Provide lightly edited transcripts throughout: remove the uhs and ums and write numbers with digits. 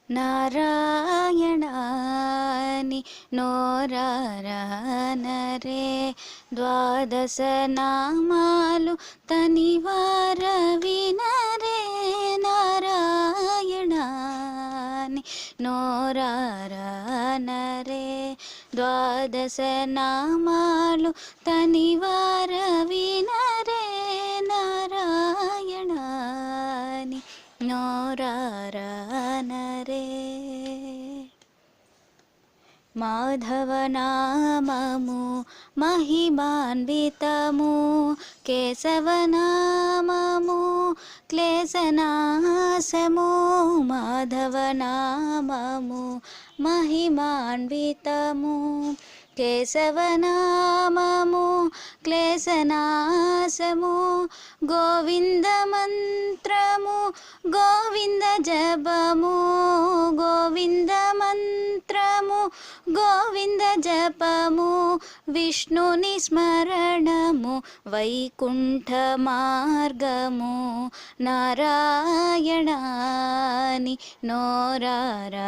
నారాయణాని నోరారనరే ద్వాదశ నామాలు తనివార వినరే నారాయణాని నోరారనరే ద్వాదశ నామాలు తనివార వినరే నారాయణాని నోరారనరే మాధవనామము మహిమాన్వితము కేశవనామము క్లేశనాశము మాధవనామము మహిమాన్వితము కేశవనామము క్లేశనాశము గోవింద మంత్రము గోవింద జపము గోవింద మంత్రము గోవింద జపము విష్ణుని స్మరణము వైకుంఠ మార్గము నారాయణాని నోరారనరే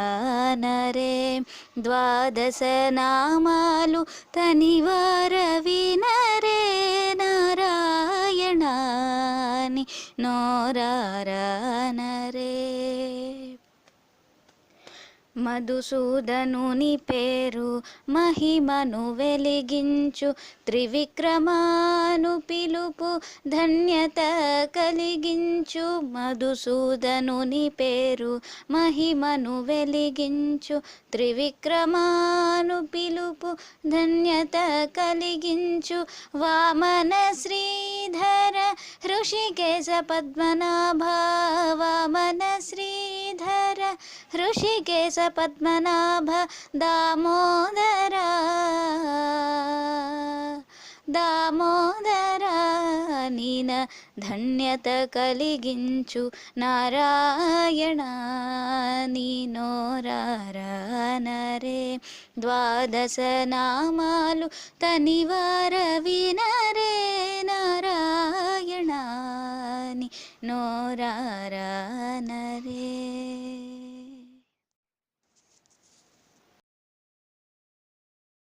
ద్వాదశ నామాలు తనివార వినరే నారాయణాని నోరారనరే మధుసూదనుని పేరు మహిమను వెలిగించు త్రివిక్రమాను పిలుపు ధన్యత కలిగించు మధుసూదనుని పేరు మహిమను వెలిగించు త్రివిక్రమాను పిలుపు ధన్యత కలిగించు వామన శ్రీధర హృషికేశ పద్మనాభ వామన శ్రీధర హృషికేశ పద్మనాభ దామోదర దామోదర నీన ధన్యత కలిగించు నారాయణ నీ నోరారనరే ద్వాదశ నామాలు తనివార వినరే నారాయణ నీ నోరారనరే.